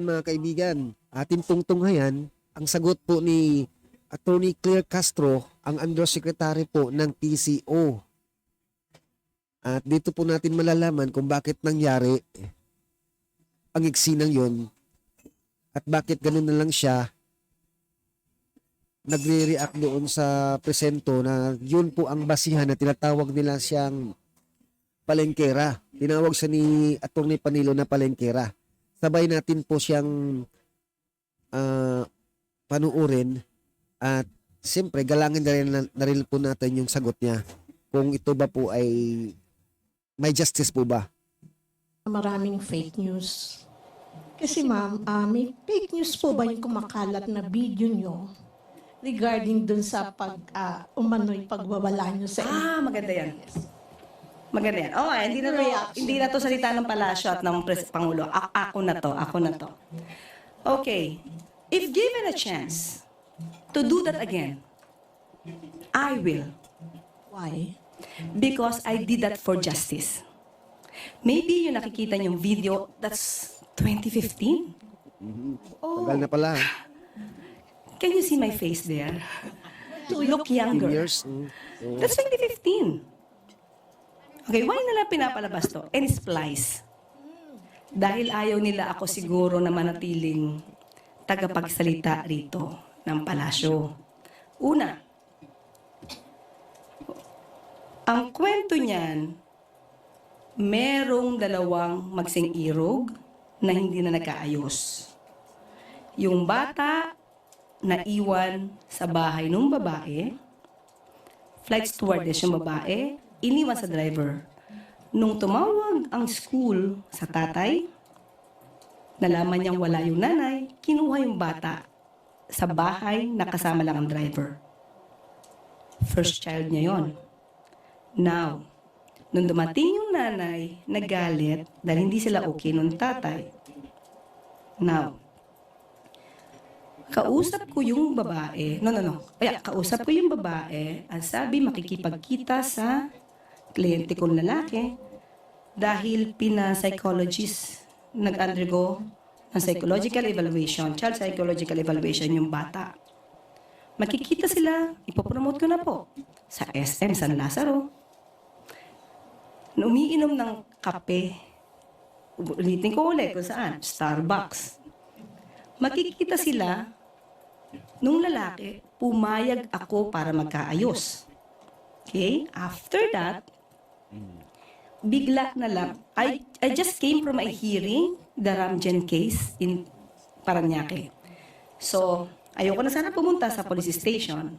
Mga kaibigan, ating tungtunghayan ang sagot po ni Attorney Claire Castro, ang Undersecretary po ng TCO. At dito po natin malalaman kung bakit nangyari ang eksinang yon at bakit ganun na lang siya nagre-react doon sa presento na yun po ang basihan na tinatawag nila siyang palengkera. Tinawag siya ni Attorney Panilo na palengkera. Sabay natin po siyang panuurin at siyempre galangin na rin po natin yung sagot niya kung ito ba po ay may justice po ba. Maraming fake news. Kasi ma'am, may fake news po ba yung kumakalat na video nyo regarding dun sa umano'y pagbabala nyo sa Maganda yan. Maganda yan. Hindi na to salita ng palasyo at ng Pangulo. Ako na to. Okay. If given a chance to do that again, I will. Why? Because I did that for justice. Maybe yung nakikita niyong video, that's 2015? Tagal na pala. Can you see my face there? To look 15 younger. years. That's 2015. Okay, why nila pinapalabas to? And splice. Dahil ayaw nila ako siguro na manatiling tagapagsalita rito ng palasyo. Una, ang kwento niyan, merong dalawang magsing irog na hindi na nagkaayos. Yung bata na iwan sa bahay ng babae, flight stewardess yung babae, iniwan sa driver. Nung tumawag ang school sa tatay, nalaman niyang wala yung nanay, kinuha yung bata sa bahay na kasama lang ang driver. First child niya yon. Now, nung dumating yung nanay, nagalit dahil hindi sila okay nung tatay. Now, kausap ko yung babae, kausap ko yung babae at sabi makikipagkita sa kliyente kong lalaki dahil pina-psychologist nag-undergo ng psychological evaluation, child psychological evaluation yung bata. Makikita sila, ipopromote ko na po sa SM San Lazaro. Na umiinom ng kape, ulitin ko ulit kung saan, Starbucks. Makikita sila, nung lalaki, pumayag ako para magkaayos. Okay? After that, bigla na lang, I just came from a hearing, the Ramjen case in Parañaque. So, ayoko na sana pumunta sa police station.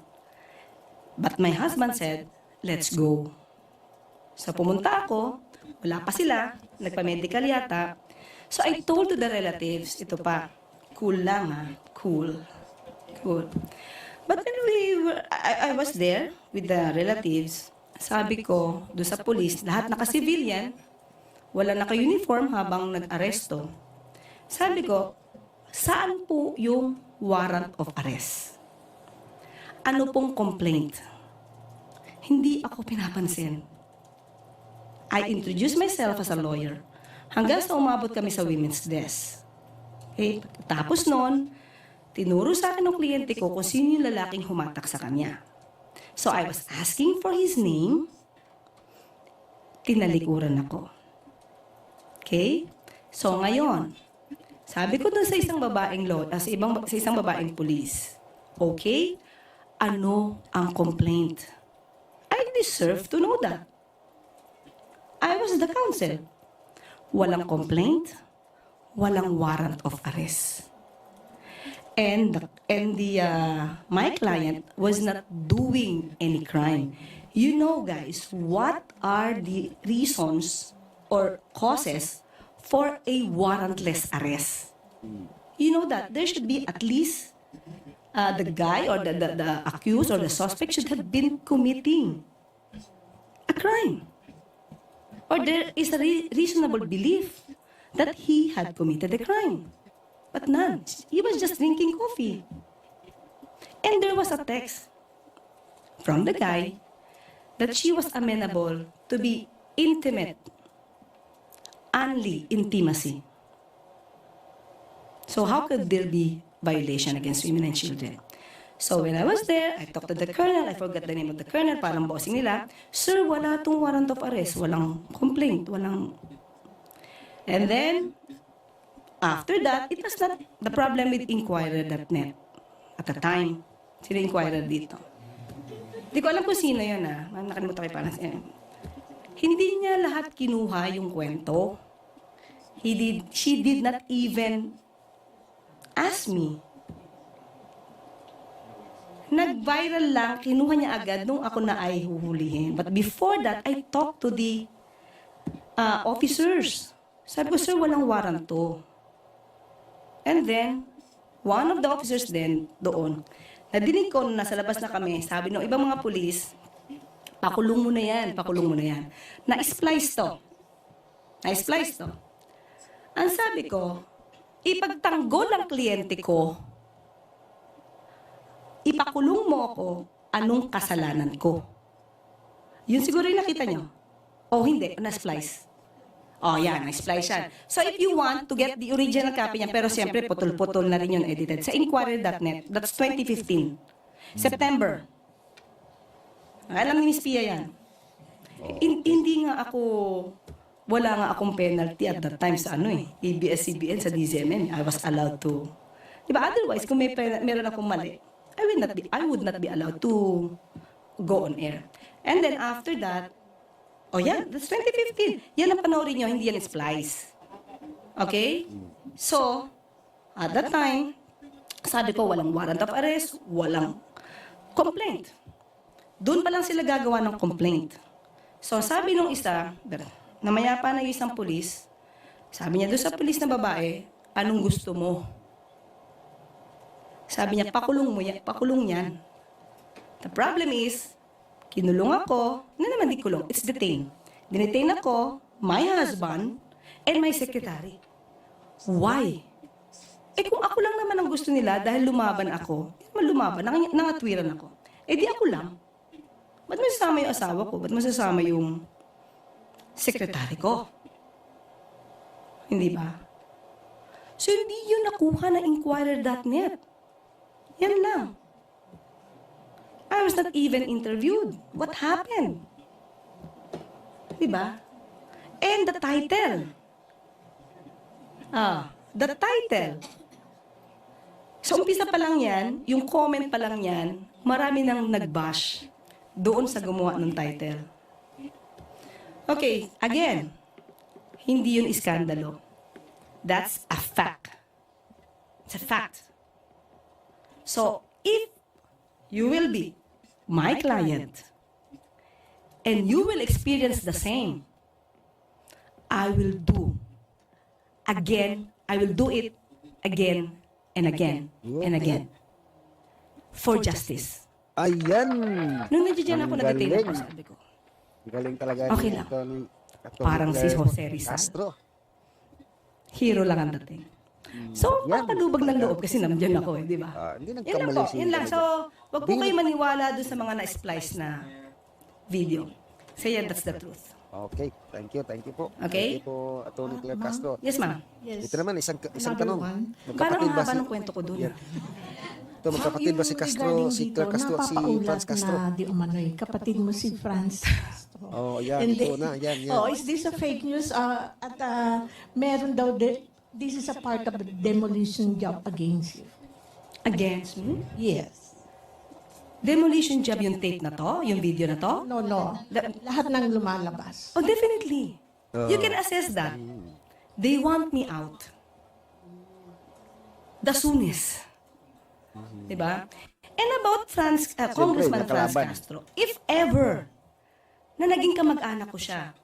But my husband said, let's go. So, pumunta ako, wala pa sila, nagpa-medical yata. So, I told to the relatives, ito pa, cool lang ha, cool. But when I was there with the relatives, sabi ko, doon sa police, lahat naka-civilian, wala naka-uniform habang nag-aresto. Sabi ko, saan po yung warrant of arrest? Ano pong complaint? Hindi ako pinapansin. I introduced myself as a lawyer hanggang sa umabot kami sa women's desk. Okay? Tapos noon, tinuro sa akin ng kliyente ko kung sino yung lalaking humatak sa kanya. So I was asking for his name, tinalikuran ako. Okay? So ngayon, sabi ko dun sa isang babaeng sa isang babaeng police, okay, ano ang complaint? I deserve to know that. I was the counsel. Walang complaint, walang warrant of arrest. And my client was not doing any crime. You know, guys, what are the reasons or causes for a warrantless arrest? You know that there should be at least the guy or the accused or the suspect should have been committing a crime. Or there is a reasonable belief that he had committed a crime. But none. He was just drinking coffee. And there was a text from the guy that she was amenable to be intimate, only intimacy. So how could there be violation against women and children? So when I was there, I talked to the colonel, I forgot the name of the colonel, parang bossing nila, Sir, wala tong warrant of arrest, walang complaint, walang... And then, after that, it was not the problem with Inquirer.net at the time. Sino Inquirer dito? Hindi ko alam kung sino yun nakalimutan ko yung parang hindi niya lahat kinuha yung kwento. She did not even ask me. Nag-viral lang, kinuha niya agad nung ako na ay huhulihin. But before that, I talked to the officers. Sabi ko, sir, walang warrant to. And then, one of the officers then, doon, nadinig ko na nasa labas na kami, sabi ng ibang mga pulis, pakulong mo na yan, pakulong mo na yan. Na-splice to. Na-splice to. Ang sabi ko, ipagtanggol ang kliyente ko, ipakulong mo ako, anong kasalanan ko? Yun siguro yung nakita nyo. O hindi, na-splice. Oh, yan, na-splice yan. So if you want to get the original copy niya, pero siyempre putol-putol na rin yun edited, sa Inquirer.net, that's 2015. September. Alam ni Miss Pia yan. Hindi nga ako, wala nga akong penalty at that time sa ABS-CBN, sa DZMN. I was allowed to. Diba? Otherwise, kung meron akong mali, I would not be allowed to go on air. And then after that, oh yeah, that's 2015. Yan ang panoorin nyo, hindi yan splice. Okay? So, at that time, sabi ko, walang warrant of arrest, walang complaint. Doon pa lang sila gagawa ng complaint. So, sabi nung isa, namayapa na yung isang pulis, sabi niya doon sa pulis na babae, anong gusto mo? Sabi niya, pakulong yan. The problem is, kinulong ako, hindi naman di kulong, it's detained. Dinetain ako, my husband, and my secretary. Why? Kung ako lang naman ang gusto nila dahil lumaban ako, hindi naman lumaban, nangatwiran ako. Di ako lang. Ba't mo sasama yung asawa ko? Ba't mo sasama yung secretary ko? Hindi ba? So, hindi yun nakuha ng Inquirer.net. Yan lang. I was not even interviewed. What happened? Diba? And the title. The title. So, umpisa pa lang yan, yung comment pa lang yan, marami nang nag-bash doon sa gumawa ng title. Okay, again, hindi yun iskandalo. That's a fact. It's a fact. So, if you will be my client, and you will experience the same, I will do it again and again and again for justice. Ayan! Nung nandiyan ako, Ang nag-detain ako, galing. sabi ko. Galing talaga Okay ni lang. Atty. Parang si Claire Jose Rizal. Castro. Hero lang ang dating. So, Yan. pakalubag ng loob kasi nandiyan ako di ba? Hindi Yan lang nagkamali po, si yan lang. So, wag po kayo maniwala doon sa mga na-splice na video. So, yeah, that's the truth. Okay, thank you po. Okay? Thank you po, Atty. Claire Castro. Yes, ma'am. Yes. Ito naman, isang Another tanong. one. Parang Magkapatid ba haba si... ng kwento ko doon. Yan. Ito, magkapatid ba si Castro, Regarding si dito, Claire Castro at si napapaulat Franz Castro? na di umano'y kapatid mo si Franz Castro. Oh, yan, And ito then- na, yan. Oh, is this a fake news? Meron daw, this is a part of the demolition job against you. Against me? Yes. Demolition job yung tape na to? Yung video na to? No. Lahat ng lumalabas. Oh, definitely. You can assess that. They want me out. The soonest. Diba? And about Congressman Franz nakalaban. Castro, if ever na naging kamag-anak ko siya,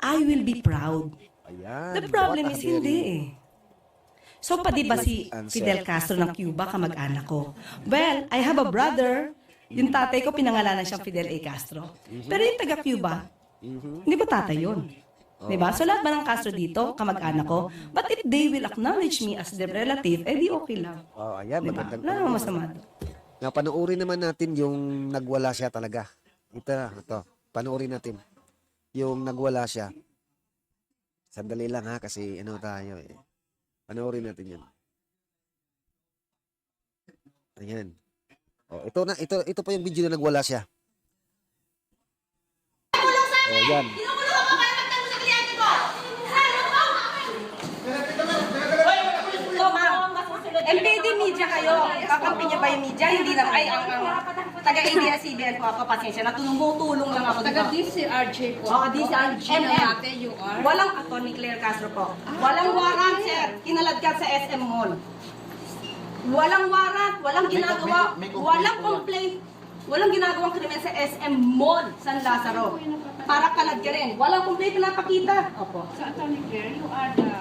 I will be proud. Ayan. The problem What a is hindi eh. So, pa di ba si answer. Fidel Castro ng Cuba, kamag-anak ko? Well, I have a brother. Yung tatay ko, pinangalanan siyang Fidel A. Castro. Pero yung taga-Cuba, hindi ba tatay yun? Diba? So, lahat ba ng Castro dito, kamag-anak ko? But if they will acknowledge me as their relative, di okay lang. Oh, ayan, Diba? magandang Wala namang masama doon. Panoorin naman natin yung nagwala siya talaga. Ito. Panoorin natin. Yung nagwala siya. Sandali lang ha, kasi tayo eh. Panoorin natin yun. Ayan. Oh, ito pa yung video na nagwala siya. Oh, yan. MPD media kayo. Kakampi niya ba yung media? Hindi na. Ay, ang taga-ABS-CBN po ako. Pasensya na. Tulong lang ako dito. Taga-DCRJ po. Oo, DCRJ na Dati you are. Walang Atty. Claire Castro po. Walang warrant, sir. Kinaladkad sa SM Mall. Walang warrant, walang ginagawa, walang complaint, walang ginagawang krimen sa SM Mall, San Lazaro. Para kalad ka rin. Walang complaint na napakita. Opo. Sa Atty. Claire, you are the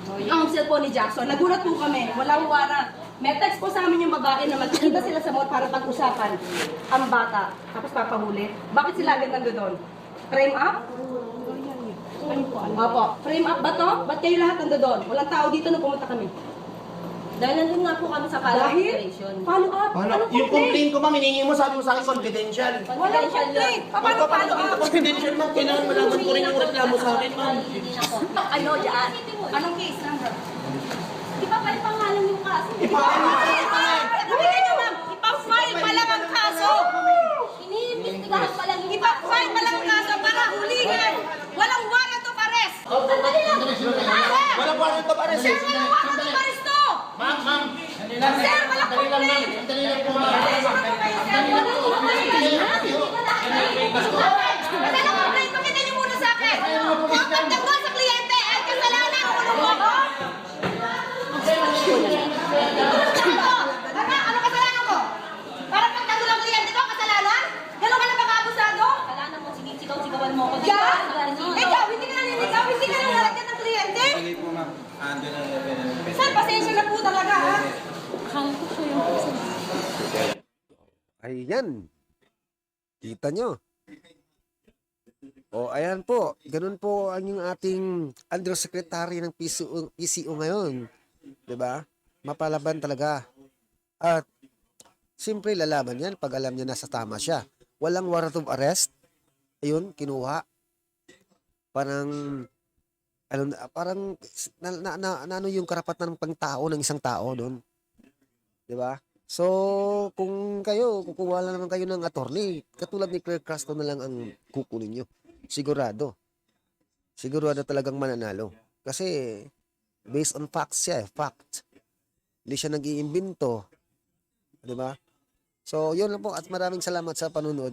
lawyer. Counsel po ni Jackson. Nagulat po kami. Walang warrant. May text po sa amin yung babae na magkita sila sa mall para pag-usapan ang bata. Tapos papahuli. Bakit sila agad nandoon? Frame up? Opo. Frame up ba to? Ba't kayo lahat nandoon? Walang tao dito nung pumunta kami. Dahil nandun nga po kami sa follow-up operation. Follow-up? Anong Yung complaint ko, ma'am, hiningi mo, sabi mo sa akin, confidential. Walang complaint. Paano follow-up? Confidential, ma'am, kailangan malaman ko rin yung reklamo sa akin, ma'am. Ano dyan? Anong case number? Di ba pala pangalan yung kaso? Ipafile Nakita niyo, ma'am, ipafile pa lang ang kaso. Iniimbestigahan pa lang yung ipafile pa lang ang kaso para hulihan. Walang warrant of arrest. Sandali lang. Walang warrant of arrest. Sir, walang warrant of arrest to. Ma'am, Sir, walang complaint. sandali lang po, ma'am. Walang complaint. Pakita niyo muna sa akin. Kung pagtanggol sa kliyente ay kasalanan, kulong mo ako. Ano kasalanan ko? Para pagtanggol ang kliyente ko, kasalanan? Ganun ka na baka abusado? Kasalanan mo, sinisigaw-sigawan mo ako. Ikaw? Ikaw, hindi ka naninigaw, hindi ka nang nalagyan ng kliyente? Sige po, ma'am. Andun na. Sir, pasensya na po talaga, ha? Ayan. Kita nyo. O, ayan po. Ganun po ang yung ating undersecretary ng PCO ngayon. 'Di ba? Mapalaban talaga. At siyempre lalaban yan pag alam niya nasa tama siya. Walang warrant of arrest. Ayun, kinuha. Parang ano yung karapatan ng pangtao ng isang tao doon. 'Di ba? So, kung kayo, kukuha lang naman kayo ng attorney, katulad ni Claire Castro na lang ang kukunin nyo. Sigurado. Sigurado talagang mananalo. Kasi, based on facts siya, fact. Hindi siya nag-iimbento. Diba? So, yun lang po at maraming salamat sa panunod.